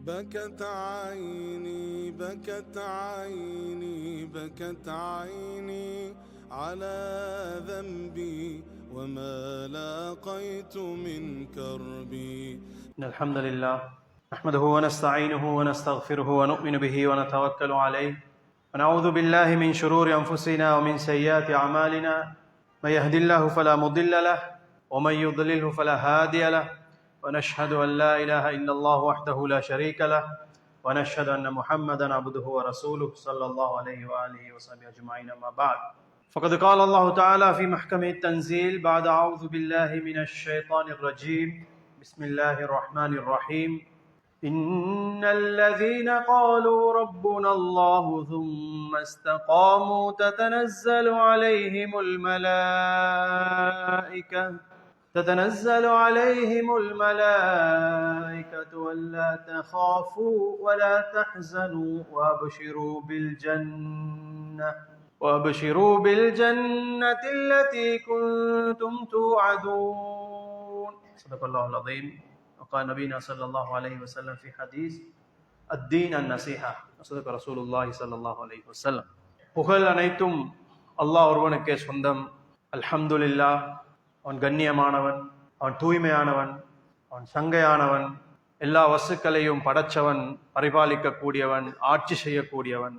بكت عيني بكت عيني بكت عيني على ذنبي وما لاقيت من كربي. إن الحمد لله نحمده ونستعينه ونستغفره ونؤمن به ونتوكل عليه ونعوذ بالله من شرور أنفسنا ومن سيئات أعمالنا. من يهد الله فلا مضل له ومن يضلله فلا هادي له ونشهد أن لا إله إلا الله وحده لا شريك له ونشهد أن محمدا عبده ورسوله صلى الله عليه وآله وصحبه أجمعين. أما بعد فقد قال الله تعالى في محكم التنزيل بعد أعوذ بالله من الشيطان الرجيم بسم الله الرحمن الرحيم. إن الذين قالوا ربنا الله ثم استقاموا تتنزل عليهم الملائكة ولا تخافوا ولا تحزنوا وابشروا بالجنة التي كنتم توعدون. صدق الله العظيم. وقال نبينا صلى الله عليه وسلم في حديث الدين النصيحة. صدق رسول الله صلى الله عليه وسلم. புகழ் அனைத்தும் அல்லாஹ் ஒருவனுக்கே சொந்தம். அல்ஹம்துலில்லாஹ். அவன் கண்ணியமானவன், அவன் தூய்மையானவன், அவன் சங்கையானவன், எல்லா வஸ்துக்களையும் படைச்சவன், பரிபாலிக்க கூடியவன், ஆட்சி செய்யக்கூடியவன்.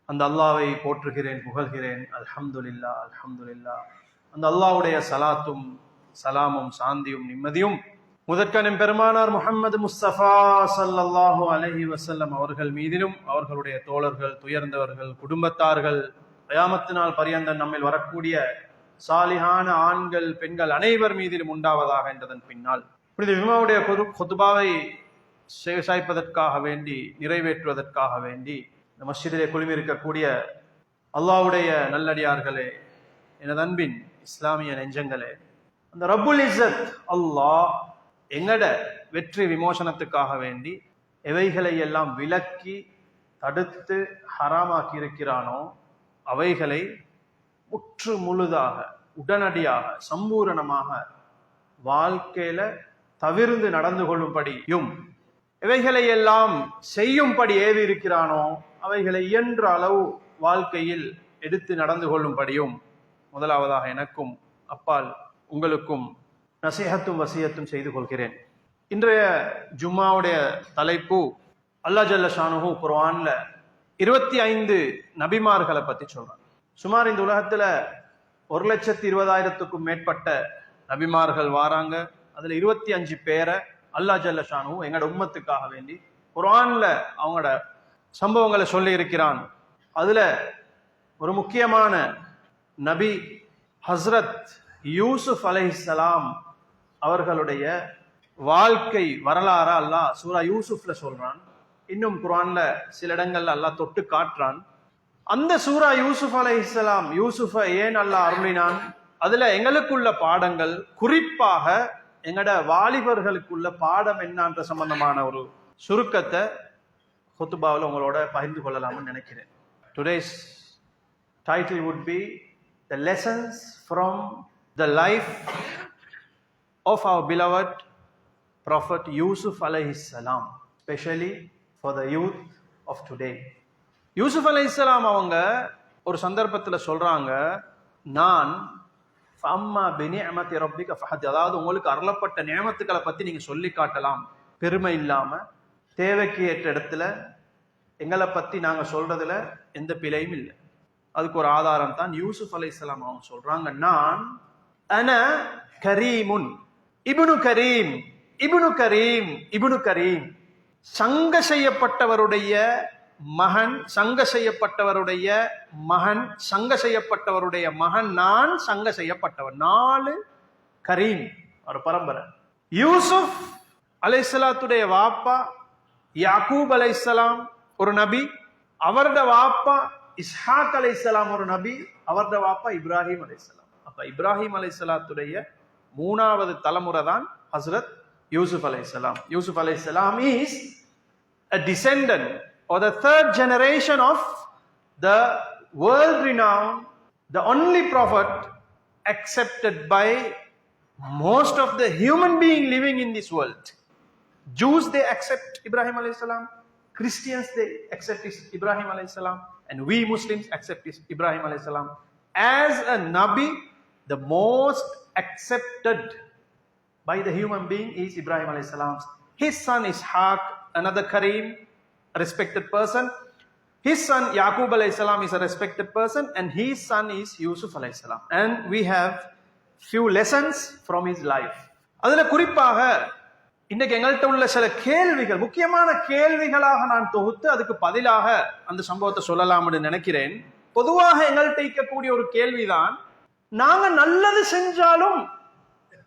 அந்த அல்லாஹ்வை போற்றுகிறேன், புகழ்கிறேன். அல்ஹம்துலில்லாஹ் அல்ஹம்துலில்லாஹ். அந்த அல்லாஹ்வுடைய சலாத்தும் சலாமும் சாந்தியும் நிம்மதியும் முதற்கனும் பெருமானார் முஹம்மது முஸ்தபா ஸல்லல்லாஹு அலைஹி வஸல்லம் அவர்கள் மீதிலும் அவர்களுடைய தோழர்கள், துயர்ந்தவர்கள், குடும்பத்தார்கள், கியாமத் நாள் பரியந்தம் நம்மில் வரக்கூடிய சாலிஹான ஆண்கள் பெண்கள் அனைவர் மீதிலும் உண்டாவதாக என்றதன் பின்னால் புனித ஜும்ஆவுடைய குதுபாவை சாய்ப்பதற்காக வேண்டி, நிறைவேற்றுவதற்காக வேண்டி இந்த மஸ்ஜிதிலே குழுமியிருக்கக்கூடிய அல்லாஹ்வுடைய நல்லடியார்களே, எனது அன்பின் இஸ்லாமிய நெஞ்சங்களே, அந்த ரப்புல் இஸ்ஸத் அல்லாஹ் எங்கட வெற்றி விமோசனத்துக்காக வேண்டி எவைகளை எல்லாம் விலக்கி தடுத்து ஹராமாக்கி இருக்கிறானோ அவைகளை முற்று முழுதாக உடனடியாக சம்பூரணமாக வாழ்க்கையில தவிர்ந்து நடந்து கொள்ளும்படியும், எவைகளை எல்லாம் செய்யும்படி ஏவி இருக்கிறானோ அவைகளை இயன்ற அளவு வாழ்க்கையில் எடுத்து நடந்து கொள்ளும்படியும் முதலாவதாக எனக்கும் அப்பால் உங்களுக்கும் நசீஹத்தும் வசியத்தும் செய்து கொள்கிறேன். இன்றைய ஜும்மாவுடைய தலைப்பு அல்லாஹ் ஜல்ல ஷானுஹு குர்ஆன்ல 25 நபிமார்களை பத்தி சொல்றான். சுமார் இந்த உலகத்துல 1,20,000க்கும் மேற்பட்ட நபிமார்கள் வாராங்க. அதுல 25 பேரை அல்லாஹ் ஜல்ல ஷானுஹு எங்களோட உம்மத்துக்காக வேண்டி குர்ஆன்ல அவங்களோட சம்பவங்களை சொல்லி இருக்கிறான். அதுல ஒரு முக்கியமான நபி ஹஸ்ரத் யூசுப் அலைஹிஸ்ஸலாம் அவர்களுடைய வாழ்க்கை வரலாறு அல்லாஹ் சூரா யூசுப்ல சொல்றான். இன்னும் குர்ஆன்ல சில இடங்கள்ல அல்லாஹ் தொட்டு காட்டுறான். அந்த சூரா யூசுப் அலைஹிஸ்ஸலாம், யூசுஃபை ஏன் அல்லாஹ் அருளினான், அதுல எங்களுக்குள்ள பாடங்கள், குறிப்பாக எங்கட வாலிபர்களுக்குள்ள பாடம் என்னன்ற சம்பந்தமான ஒரு சுருக்கத்தை குத்துபாவில் உங்களோட பகிர்ந்து கொள்ளலாம்னு நினைக்கிறேன். Today's title would be the lessons from the life of our beloved Prophet Yusuf alayhi salam, especially for the youth of today. Yusuf அலைஹிஸ்ஸலாம் அவங்க ஒரு சந்தர்ப்பத்தில் சொல்றாங்க, நான் ஃபஅம்மா பினிஅமதி ரப்பிக ஃபஹத், அதாவது உங்களுக்கு அருளப்பட்ட நியமத்துக்களை பத்தி நீங்க சொல்லி காட்டலாம், பெருமை இல்லாம தேவைக்கு ஏற்ற இடத்துல எங்களை பத்தி நாங்க சொல்றதுல எந்த பிழையும் இல்லை. அதுக்கு ஒரு ஆதாரம் தான் யூசுப் அலைஹிஸ்ஸலாம் அவங்க சொல்றாங்க, நான் அன கரீமுன் இப்னு கரீம் இப்னு கரீம் இப்னு கரீம், சங்க செய்யப்பட்டவருடைய மகன், சங்க செய்யப்பட்டவருடைய மகன், சங்க செய்யப்பட்டவருடைய மகன், நான் சங்க செய்யப்பட்டவர். 4 கரீம், ஒரு பரம்பரை. யூசுப் அலைஹிஸ்ஸலாத்துடைய வாப்பா யாக்கூப் அலைஹிஸ்ஸலாம் ஒரு நபி, அவரது வாப்பா இஸ்ஹாக் அலைஹிஸ்ஸலாம் ஒரு நபி, அவரது வாப்பா இப்ராஹிம் அலைஹிஸ்ஸலாம். அப்ப இப்ராஹிம் அலைஹிஸ்ஸலாத்துடைய 3வது தலைமுறை தான் ஹஸ்ரத் யூசுப் அலைஹிஸ்ஸலாம். யூசுப் அலைஹிஸ்ஸலாம் is a descendant or the 3rd generation of the world renowned, the only prophet accepted by most of the human being living in this world. Jews, they accept Ibrahim alayhi salam. Christians, they accept Ibrahim alayhi salam. And we Muslims accept Ibrahim alayhi salam. As a Nabi, the most accepted by the human being is Ibrahim alayhi salam. His son Ishaq, another Kareem, a respected person. His son Yaqub alayhi salam is a respected person, and his son is Yusuf alayhi salam. And we have few lessons from his life. அதுல குறிப்பாக இன்னைக்கு எங்கள்கிட்ட உள்ள சில கேள்விகள், முக்கியமான கேள்விகளாக நான் தொகுத்து அதுக்கு பதிலாக அந்த சம்பவத்தை சொல்லலாம்னு நினைக்கிறேன். பொதுவாக எங்கள்கிட்ட இருக்கக்கூடிய ஒரு கேள்விதான், நாங்க நல்லது செஞ்சாலும்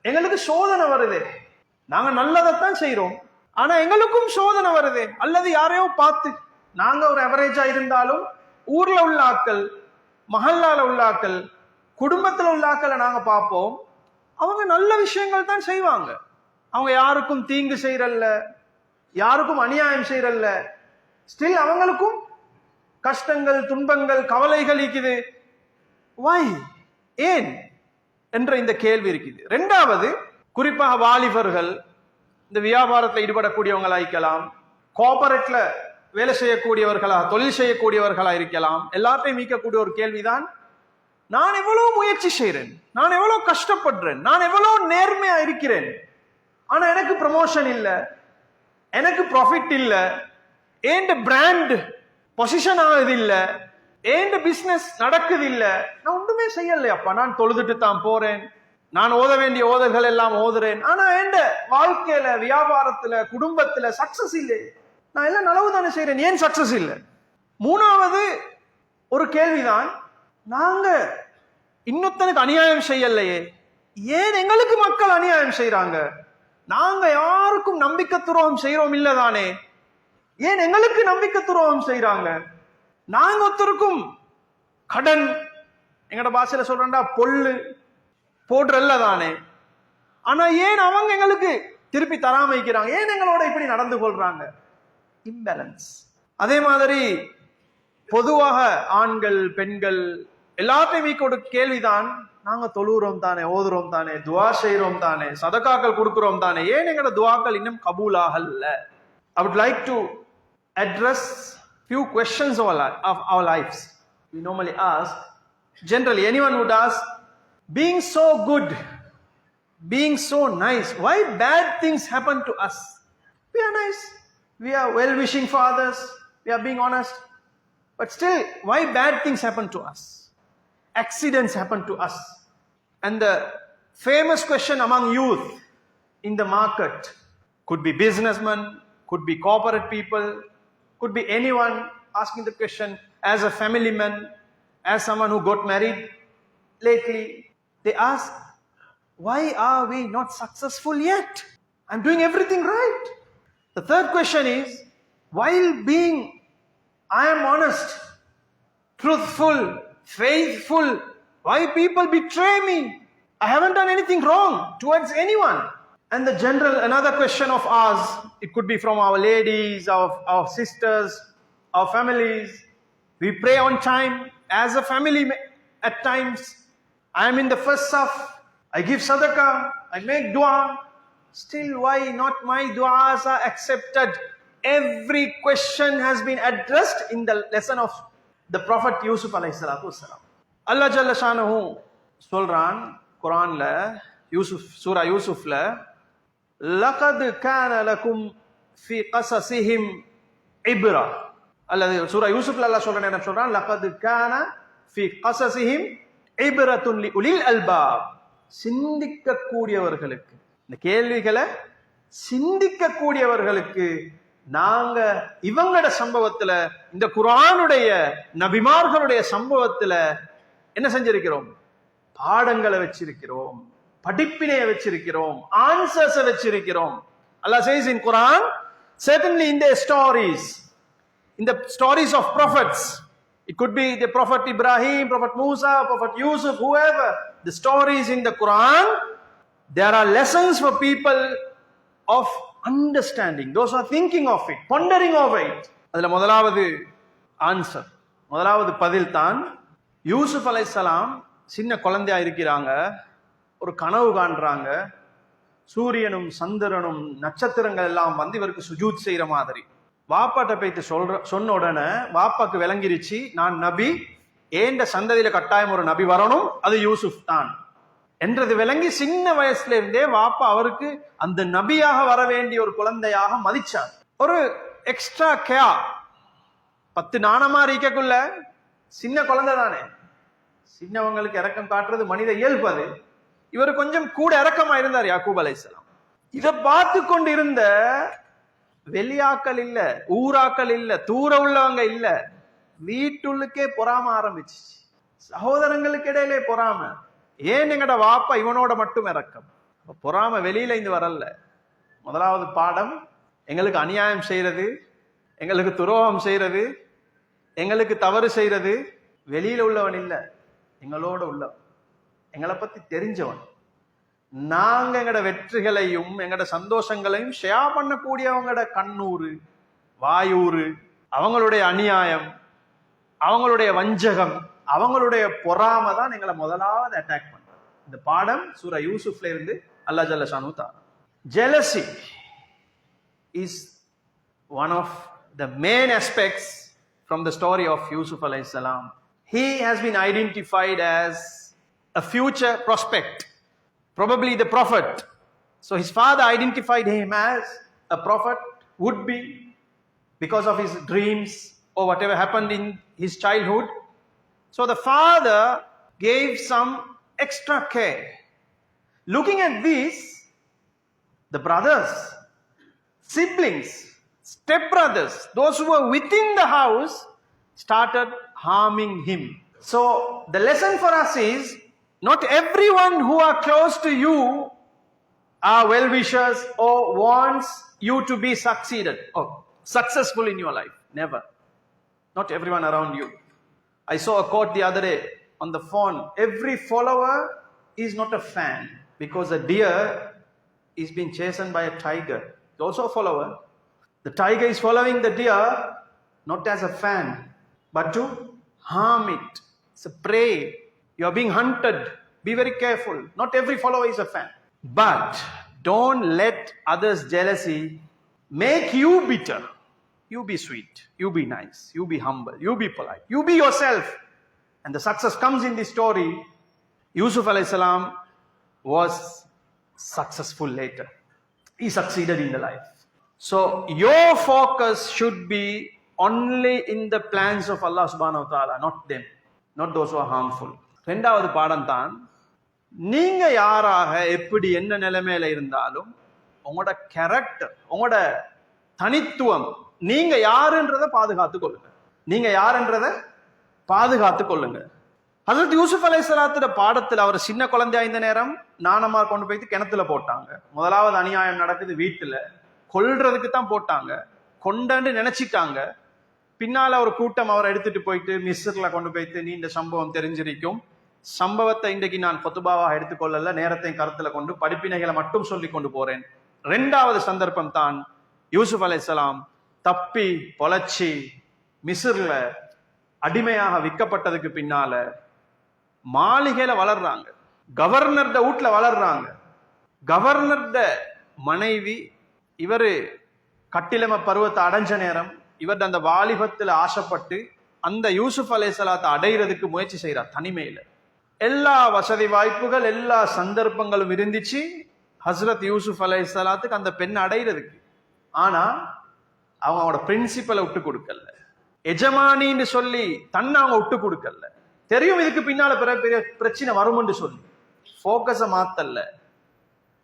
எங்களுக்கு சோதனை வருது. நாங்க நல்லதைத்தான் செய்யறோம், ஆனா எங்களுக்கும் சோதனை வருது. அல்லது யாரையோ பார்த்து, நாங்க ஒரு அவரேஜா இருந்தாலும் ஊர்ல உள்ள ஆக்கள், மஹல்லால உள்ள ஆக்கள், குடும்பத்துல உள்ள ஆக்களை நாங்க பார்ப்போம், அவங்க நல்ல விஷயங்கள் தான் செய்வாங்க. அவங்க யாருக்கும் தீங்கு செய்யறல்ல, யாருக்கும் அநியாயம் செய்யறல்ல. ஸ்டில் அவங்களுக்கும் கஷ்டங்கள், துன்பங்கள், கவலைகள் இருக்குது. வை, ஏன் என்ற இந்த கேள்வி இருக்குது. ரெண்டாவது, குறிப்பாக வாலிபர்கள், இந்த வியாபாரத்தில் ஈடுபடக்கூடியவங்களா இருக்கலாம், கோஆபரேட்ல வேலை செய்யக்கூடியவர்களா, தொழில் செய்யக்கூடியவர்களா இருக்கலாம். எல்லாத்தையும் மீட்கக்கூடிய ஒரு கேள்விதான், நான் எவ்வளவு முயற்சி செய்யறேன், நான் எவ்வளவு கஷ்டப்படுறேன், நான் எவ்வளவு நேர்மையா இருக்கிறேன், ஆனா எனக்கு ப்ரமோஷன் இல்ல, எனக்கு ப்ராஃபிட் இல்ல, ஏண்ட பிராண்ட் பொசிஷன் ஆகுது இல்ல, ஏண்ட பிசினஸ் நடக்குது இல்ல, நான் ஒன்றுமே செய்யலையப்பா. நான் தொழுதுட்டு தான் போறேன், நான் ஓத வேண்டிய ஓதல்கள் எல்லாம் ஓதுறேன், ஆனா ஏண்ட வாழ்க்கையில, வியாபாரத்துல, குடும்பத்துல சக்சஸ் இல்லை. நான் எல்லாம் நலவு தானே செய்யறேன், ஏன் சக்சஸ் இல்லை? மூணாவது ஒரு கேள்விதான், நாங்க இன்னொருத்தனுக்கு அநியாயம் செய்யலையே, ஏன் எங்களுக்கு மக்கள் அநியாயம் செய்யறாங்க? நாங்க யாருக்கும் நம்பிக்கை துரோகம் செய்யறோம் இல்லதானே, ஏன் எங்களுக்கு நம்பிக்கை துரோகம் செய்யறாங்க? நாங்க ஒருத்தருக்கும் கடன், எங்கட பாஷையில சொல்றா பொல்லு போடுறல்ல தானே, ஆனா ஏன் அவங்க எங்களுக்கு திருப்பி தராம வைக்கிறாங்க? ஏன் எங்களோட இப்படி நடந்து கொள்றாங்க? இம்பேலன்ஸ். அதே மாதிரி பொதுவாக ஆண்கள், பெண்கள் எல்லாத்தையும் ஒரு கேள்விதான், நாங்க தொழுகிறோம் தானே, ஓதுறோம் தானே, துவா செய்யறோம் தானே, சதகாக்கள் கொடுக்கிறோம் தானே, ஏன் எங்களோட துவாக்கள் இன்னும் கபூலாகல்ல? I would like to address few questions of our lives. We normally ask, generally anyone would ask, being so good, being so nice, why bad things happen to us? We are nice, we are well-wishing for others, we are being honest, but still, why bad things happen to us? Accidents happen to us. And the famous question among youth in the market, could be businessmen, could be corporate people, could be anyone asking the question, as a family man, as someone who got married lately, they ask, why are we not successful yet? I'm doing everything right. The third question is, while being, I am honest, truthful, faithful, why people betray me? I haven't done anything wrong towards anyone. And the general, another question of ours, it could be from our ladies, our sisters, our families. We pray on time as a family at times. I am in the first saf, I give sadaqah, I make dua. Still, why not my duas are accepted? Every question has been addressed in the lesson of the Prophet Yusuf alayhi salatu wassalam. Allah Jalla Shanuhu சொல்றான் குரான்ல, யூசுப் சூரா யூசுப்ல, லகத் கான லகும் ஃபீ கஸஸிஹிம் இப்ரா. அல்லது சூரா யூசுப்ல அல்லாஹ் சொல்றான், என்ன சொல்றான்? லகத் கான ஃபீ கஸஸிஹிம் இப்ரத்துன் லிஉலில் அல்பாப். சிந்திக்க கூடியவர்களுக்கு, இந்த கேள்விகளை சிந்திக்க கூடியவர்களுக்கு நாங்க இவங்களோட சம்பவத்துல, இந்த குர்ஆனுடைய நபிமார்களுடைய சம்பவத்துல என்ன செஞ்சிருக்கிறோம்? பாடங்களை வச்சிருக்கிறோம், படிப்பினையை வச்சிருக்கிறோம், ஆன்சர்ஸ் வச்சிருக்கிறோம். Allah says in Quran, certainly in their stories, in the stories of prophets, it could be the Prophet Ibrahim, Prophet Musa, Prophet Yusuf, whoever, the stories in the Quran, there are lessons for people of understanding, those who are thinking of it, pondering over it. அதுல முதலாவது answer, முதலாவது பதில் தான், யூசுப் அலைஹிஸ்ஸலாம் சின்ன குழந்தையா இருக்கிறாங்க, ஒரு கனவு காண்றாங்க, சூரியனும் சந்திரனும் நட்சத்திரங்கள் எல்லாம் வந்து இவருக்கு சுஜூத் செய்யற மாதிரி. வாப்பாட்ட போயிட்டு சொன்ன உடனே வாப்பாக்கு விளங்கிருச்சு, நான் நபி, ஏண்ட சந்ததியில கட்டாயம் ஒரு நபி வரணும், அது யூசுப் தான் என்றது விளங்கி சின்ன வயசுல இருந்தே வாப்பா அவருக்கு அந்த நபியாக வர வேண்டிய ஒரு குழந்தையாக மதிச்சார். ஒரு எக்ஸ்ட்ரா கேர். 10 நாணமா இருக்கக்குள்ள சின்ன குழந்தை தானே, சின்னவங்களுக்கு இறக்கம் காட்டுறது மனித இயல்பு. அது இவர் கொஞ்சம் கூட இறக்கமா இருந்தார் யாக்கூப் அலைஹிஸ்ஸலாம். இதை பார்த்து கொண்டு இருந்த வெளியாக்கள் இல்ல, ஊராக்கள் இல்ல, தூர உள்ளவங்க இல்ல, வீட்டுள்ளுக்கே பொறாம ஆரம்பிச்சு, சகோதரங்களுக்கு இடையிலே பொறாம. ஏன் எங்கட வாப்பா இவனோட மட்டும் இறக்கம்? பொறாம வெளியில இருந்து வரல. முதலாவது பாடம், எங்களுக்கு அநியாயம் செய்யறது, எங்களுக்கு துரோகம் செய்யறது, எங்களுக்கு தவறு செய்யறது வெளியில உள்ளவன் இல்ல, எங்களோட உள்ளவன், எங்களை பத்தி தெரிஞ்சவன். நாங்க எங்கட வெற்றிகளையும் எங்கட சந்தோஷங்களையும் ஷேர் பண்ணக்கூடியவங்கட கண்ணூறு வாயூறு, அவங்களுடைய அநியாயம், அவங்களுடைய வஞ்சகம், அவங்களுடைய பொறாம தான் எங்களை முதலாவது அட்டாக் பண்றாங்க. இந்த பாடம் சூரா யூசுப்ல இருந்து அல்லாஹ் ஜல்ல ஷானு தஆலா. Jealousy is one of the main aspects from the story of Yusuf alayhi salam. He has been identified as a future prospect, probably the prophet. So his father identified him as a prophet, would be, because of his dreams or whatever happened in his childhood. So the father gave some extra care. Looking at this, the brothers, siblings, stepbrothers, those who were within the house started harming him. So the lesson for us is, not everyone who are close to you are well-wishers or wants you to be succeeded or successful in your life. Never. Not everyone around you. I saw a quote the other day on the phone. Every follower is not a fan, because a deer is being chased by a tiger. It's also a follower. The tiger is following the deer not as a fan, but to harm it. It's a prey. You are being hunted. Be very careful. Not every follower is a fan. But don't let others' jealousy make you bitter. You be sweet. You be nice. You be humble. You be polite. You be yourself. And the success comes in this story. Yusuf alayhi salam was successful later. He succeeded in the life. So your focus should be only in the plans of Allah subhanahu wa ta'ala, not them, not those who are harmful. ரெண்டாவது பாடம் தான், நீங்க யாராக எப்படி என்ன நிலைமையில இருந்தாலும் உங்களோட கேரக்டர், உங்களோட தனித்துவம், நீங்க யாருன்றத பாதுகாத்து கொள்ளுங்க. நீங்க யாருன்றத பாதுகாத்து கொள்ளுங்க. ஹஜ்ரத் யூசுப் அலைஹிஸ்ஸலாத்தோட பாடத்துல, அவர் சின்ன குழந்தையா இந்த நேரம் நானம்மா கொண்டு போயிட்டு கிணத்துல போட்டாங்க. முதலாவது அநியாயம் நடக்குது வீட்டுல, கொல்றதுக்கு தான் போட்டாங்க, கொண்டாண்டு நினைச்சிட்டாங்க. பின்னால ஒரு கூட்டம் அவரை எடுத்துட்டு போயிட்டு மிஸ்ர்ல கொண்டு போயிட்டு, நீ இந்த சம்பவம் தெரிஞ்சிருக்கும், சம்பவத்தை இன்றைக்கு நான் ஃபத்வாவாக எடுத்துக்கொள்ளல, நேரத்தை கருத்துல கொண்டு படிப்பினைகளை மட்டும் சொல்லி கொண்டு போறேன். ரெண்டாவது சந்தர்ப்பம் தான் யூசுப் அலைஹிஸ்ஸலாம் தப்பி பொழைச்சி மிஸ்ர்ல அடிமையாக விற்கப்பட்டதுக்கு பின்னால மாளிகையில வளர்றாங்க, கவர்னர்ட வீட்டுல வளர்றாங்க. கவர்னர்ட மனைவி, இவரு கட்டிலம பருவத்தை அடைஞ்ச நேரம், இவர் அந்த வாலிபத்துல ஆசைப்பட்டு அந்த யூசுப் அலைஹிஸ்ஸலாத்தை அடையிறதுக்கு முயற்சி செய்யறார். தனிமையில எல்லா வசதி வாய்ப்புகள், எல்லா சந்தர்ப்பங்களும் இருந்துச்சு ஹஸ்ரத் யூசுப் அலைஹிஸ்ஸலாத்துக்கு அந்த பெண்ணை அடையிறதுக்கு. ஆனா அவங்களோட பிரின்சிபலை விட்டு கொடுக்கல, எஜமானின்னு சொல்லி தன்னை அவங்க விட்டு கொடுக்கல. தெரியும் இதுக்கு பின்னால பெரிய பிரச்சனை வரும்னு சொல்லி போக்கஸ மாத்தல்ல.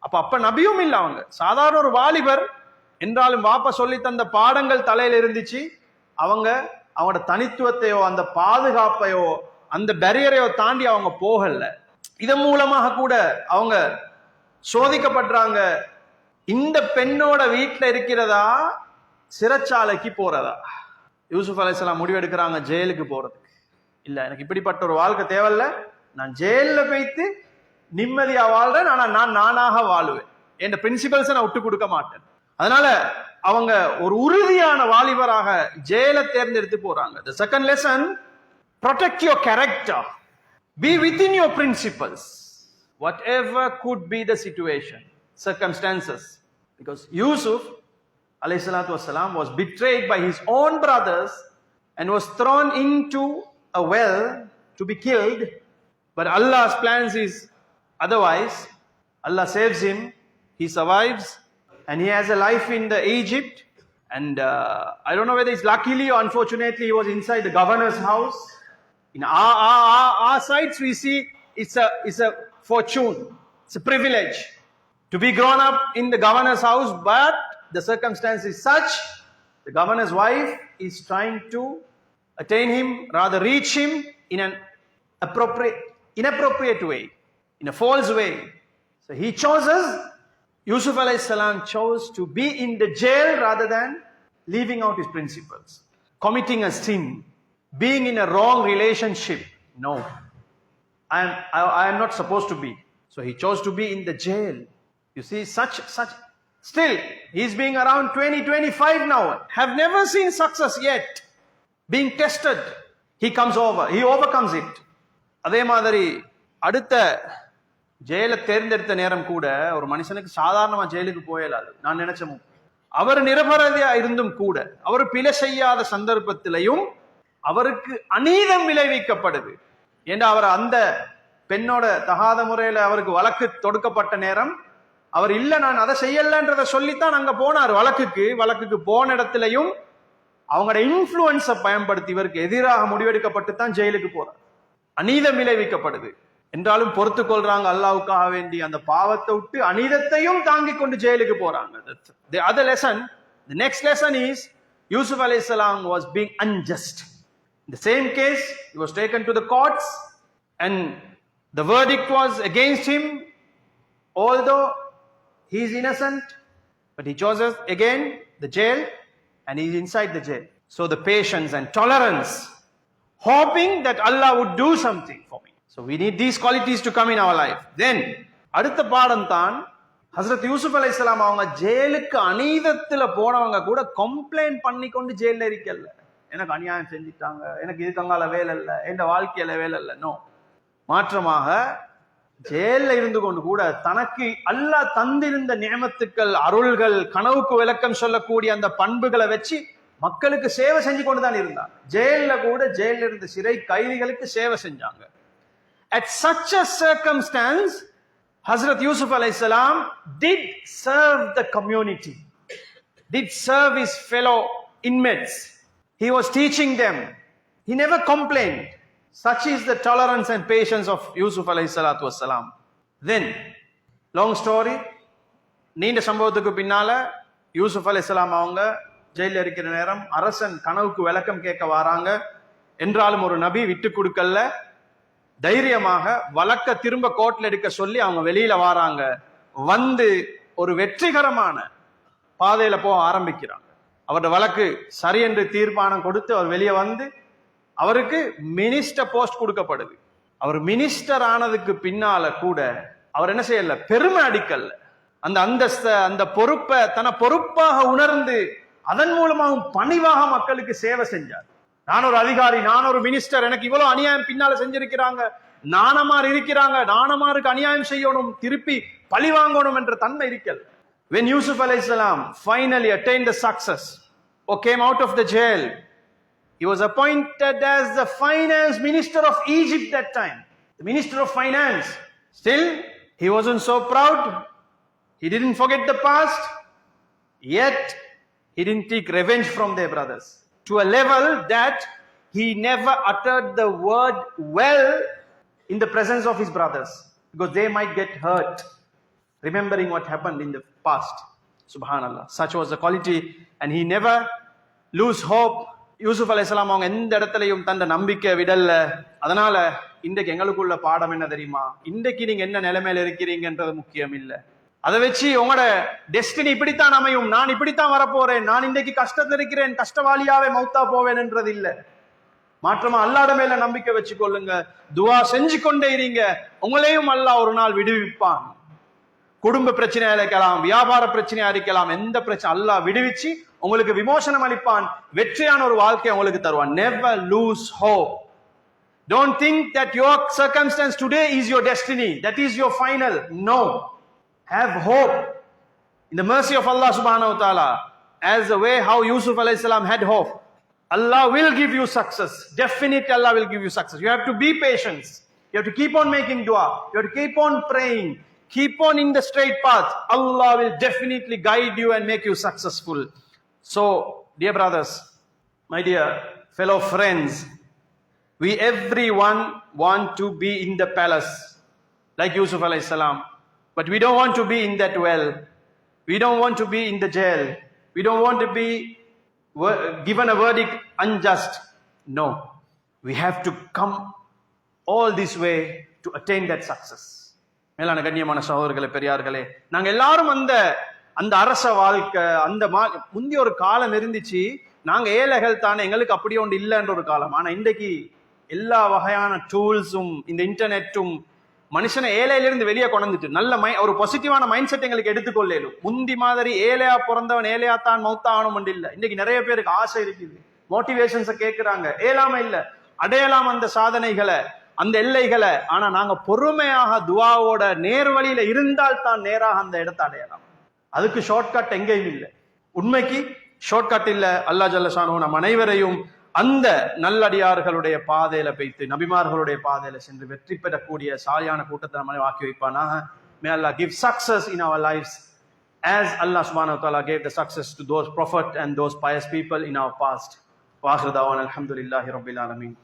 அப்ப நபியும் இல்ல, அவங்க சாதாரண ஒரு வாலிபர் என்றாலும் வாப்பா சொல்லி தந்த பாடங்கள் தலையில இருந்துச்சு. அவங்களோட தனித்துவத்தையோ அந்த பாதுகாப்பையோ அந்த பேரியரையோ தாண்டி அவங்க போகல. இதன் மூலமாக கூட அவங்க சோதிக்கப்படுறாங்க. இந்த பெண்ணோட வீட்டுல இருக்கிறதா, சிறைச்சாலைக்கு போறதா? யூசுப் அலைஹிஸ்ஸலாம் முடிவெடுக்கிறாங்க ஜெயிலுக்கு போறதுக்கு. இல்ல, எனக்கு இப்படிப்பட்ட ஒரு வாழ்க்கை தேவையில்ல, நான் ஜெயில போய்த்து நிம்மதியா வாழ்றேன், ஆனா நான் நானாக வாழுவேன், என் பிரின்சிபல்ஸை நான் விட்டு கொடுக்க மாட்டேன். அதனால அவங்க ஒரு உறுதியான வாலிபராக ஜெயில தேர்ந்தெடுத்து போறாங்க. The second lesson, protect your character, be within your principles, whatever could be the situation. circumstances. Because Yusuf alayhi salatu wasalam was betrayed by his own brothers and was thrown into a well to be killed. But Allah's plans is otherwise. Allah saves him, he survives, and he has a life in the Egypt. And I don't know whether it's luckily or unfortunately he was inside the governor's house. In our sides we see it's a fortune, it's a privilege to be grown up in the governor's house, but the circumstance is such, the governor's wife is trying to attain him, rather reach him in an inappropriate way, in a false way. So he Yusuf alayhi salam chose to be in the jail rather than leaving out his principles, committing a sin, being in a wrong relationship. No, I am not supposed to be. So he chose to be in the jail. You see, still, he's being around 20-25 now, have never seen success yet, being tested. He overcomes it. அதே மாதிரி அடுத்த ஜெயில தேர்ந்தெடுத்த நேரம் கூட ஒரு மனுஷனுக்கு சாதாரணமா ஜெயிலுக்கு போயலாது. நான் நினைச்ச அவர் நிரபராதியா இருந்தும் கூட, அவர் பிழை செய்யாத சந்தர்ப்பத்திலையும் அவருக்கு அநீதம் விளைவிக்கப்படுது. ஏன்னா அவர் அந்த பெண்ணோட தகாத முறையில அவருக்கு வழக்கு தொடுக்கப்பட்ட நேரம், அவர் இல்ல நான் அதை செய்யலன்றத சொல்லித்தான் அங்க போனார் வழக்குக்கு போன இடத்திலையும் அவங்களோட இன்ஃபுளுன்ஸை பயன்படுத்தி இவருக்கு எதிராக முடிவெடுக்கப்பட்டு தான் ஜெயிலுக்கு போறார். அநீதம் விளைவிக்கப்படுது என்றாலும் பொறுத்து கொள்றாங்க அல்லாஹ்வுக்காக வேண்டி. அந்த பாவத்தை விட்டு அநீதத்தையும் தாங்கிக் கொண்டு ஜெயிலுக்கு போறாங்க. The other lesson, the next lesson is Yusuf alayhi salam was being unjust. In the same case, he was taken to the courts and the verdict was against him, although he is innocent, but he chooses again the jail and he is inside the jail. So the patience and tolerance, hoping that Allah would do something for me. So we need these qualities to come in our life. Then அடுத்த பாடம் தான் ஹஸ்ரத் யூசுப் அலைஹிஸ்ஸலாம் அவங்க ஜெயிலுக்கு அநீதத்துல போனவங்க கூட complaint பண்ணி கொண்டு ஜெயில இருக்கல. எனக்கு அநியாயம் செஞ்சிட்டாங்க, எனக்கு இதுக்கங்கால வேலை இல்லை, என் வாழ்க்கையில வேலை இல்லை. நோ, மாற்றமாக ஜெயில இருந்து கொண்டு கூட தனக்கு அல்லாஹ் தந்திருந்த நியமத்துக்கள், அருள்கள், கனவுக்கு விளக்கம் சொல்லக்கூடிய அந்த பண்புகளை வச்சு மக்களுக்கு சேவை செஞ்சு கொண்டுதான் இருந்தாங்க. ஜெயில கூட ஜெயில இருந்த சிறை கைதிகளுக்கு சேவை செஞ்சாங்க. At such a circumstance, Hazrat Yusuf alayhi salam did serve the community, did serve his fellow inmates. He was teaching them. He never complained. Such is the tolerance and patience of Yusuf alayhi salatu wassalam. Then, long story, நீண்ட சம்பவத்துக்கு பின்னால யூசுப் அலைஹிஸ்ஸலாம் அவங்க ஜெயில இருக்கிற நேரம் அரசன் கனவுக்கு விளக்கம் கேட்க வராங்க. என்றாலும் ஒரு நபி விட்டு கொடுக்கல, தைரியமாக வழக்க திரும்ப கோர்ட்ல எடுக்க சொல்லி அவங்க வெளியில வராங்க. வந்து ஒரு வெற்றிகரமான பாதையில போக ஆரம்பிக்கிறாங்க. அவருடைய வழக்கு சரி என்று தீர்மானம் கொடுத்து அவர் வெளியே வந்து அவருக்கு மினிஸ்டர் போஸ்ட் கொடுக்கப்படுது. அவர் மினிஸ்டர் ஆனதுக்கு பின்னால கூட அவர் என்ன செய்யல, பெருமை அடிக்கல. அந்த அந்தஸ்த, அந்த பொறுப்பை தன பொறுப்பாக உணர்ந்து அதன் மூலமாகவும் பணிவாக மக்களுக்கு சேவை செஞ்சார். நான் ஒரு அதிகாரி, நான் ஒரு மினிஸ்டர், எனக்கு இவ்வளவு அநியாயம் பின்னால செஞ்சிருக்கிறாங்க, நானமார் இருக்கிறாங்க, நானமாருக்கு அநியாயம் செய்யணும், திருப்பி பழி வாங்கணும் என்ற தன்மை இருக்கல். When Yusuf alayhi salam finally attained the success or came out of the jail, he was appointed as the finance minister of Egypt that time, the minister of finance. Still, he wasn't so proud. He didn't forget the past. Yet, he didn't take revenge from their brothers, to a level that he never uttered the word well in the presence of his brothers, because they might get hurt remembering what happened in the past. Subhanallah, such was the quality, and he never lose hope. Yusuf அலைஹிஸ்ஸலாம் அவங்க எந்த இடத்துலையும் தந்த நம்பிக்கை விடல. அதனால இன்றைக்கு எங்களுக்குள்ள பாடம் என்ன தெரியுமா? இன்றைக்கு நீங்க என்ன நிலைமையில இருக்கிறீங்கன்றது முக்கியம் இல்லை. அதை வச்சு உங்களோட டெஸ்டினி இப்படித்தான் அமையும், நான் இப்படித்தான் வரப்போறேன், நான் இன்றைக்கு கஷ்டத்தில் இருக்கிறேன், கஷ்டவாளியாவே மௌத்தா போவேன் என்றது இல்லை. மாற்றமா அல்லாஹ் மேல நம்பிக்கை வச்சு கொள்ளுங்க, துஆ செஞ்சு கொண்டே இருங்க. உங்களையும் அல்லாஹ் ஒரு நாள் விடுவிப்பான். குடும்ப பிரச்சனையா இருக்கலாம், வியாபார பிரச்சனையா இருக்கலாம், எந்த பிரச்சனை அல்லாஹ் விடுவிச்சு உங்களுக்கு விமோசனம் அளிப்பான், வெற்றியான ஒரு வாழ்க்கை உங்களுக்கு தருவான். Never lose hope. Don't think that your circumstance today is your destiny, that is your final. No. Have hope in the mercy of Allah subhanahu wa ta'ala, as the way how Yusuf alayhi salam had hope. Allah will give you success. Definitely Allah will give you success. You have to be patient. You have to keep on making dua. You have to keep on praying. Keep on in the straight path. Allah will definitely guide you and make you successful. So, dear brothers, my dear fellow friends, we everyone want to be in the palace like Yusuf alayhi salam, but we don't want to be in that well. We don't want to be in the jail. We don't want to be given a verdict unjust. No, we have to come all this way to attain that success. மேலான கண்ணியமான சகோதரர்களே, பெரியார்களே, நாங்க எல்லாரும் அந்த அரச வாழ்க்கை, அந்த முந்தைய ஒரு காலம் இருந்துச்சு. நாங்க ஏழைகள் தானே, எங்களுக்கு அப்படி ஒன்று இல்லைன்ற ஒரு காலம். ஆனா இன்றைக்கு எல்லா வகையான டூல்ஸும் இந்த இன்டர்நெட்டும் மனுஷனை ஏழையிலிருந்து வெளியே கொண்டுட்டு நல்ல ஒரு பாசிட்டிவான மைண்ட் செட் எங்களுக்கு எடுத்துக்கொள்ளலும். முந்தி மாதிரி ஏழையா பிறந்தவன் ஏழையா தான் மௌத்தாகணும் இல்ல. இன்னைக்கு நிறைய பேருக்கு ஆசை இருக்குது, மோட்டிவேஷன்ஸை கேட்கிறாங்க. ஏலாம இல்ல, அடையலாம் அந்த சாதனைகளை, அந்த எல்லைகளை. ஆனா நாங்க பொறுமையாக துவாவோட நேர்வழியில இருந்தால் தான் நேராக அந்த இடத்தை அடையலாம். அதுக்கு ஷார்ட்கட் எங்கேயும் இல்லை. உண்மைக்கு ஷார்ட்கட் இல்ல. அல்லாஹ் ஜல்ல ஷானஹு நம் அனைவரையும் அந்த நல்லடியார்களுடைய பாதையில வைத்து, நபிமார்களுடைய பாதையில சென்று வெற்றி பெறக்கூடிய சாலியான கூட்டத்தை நம்ம ஆக்கி வைப்பானாக. May Allah give success in our lives as Allah subhanahu wa ta'ala gave the success to those prophets and those pious people in our past. Wa akhiru da'wana alhamdulillahi rabbil alamin.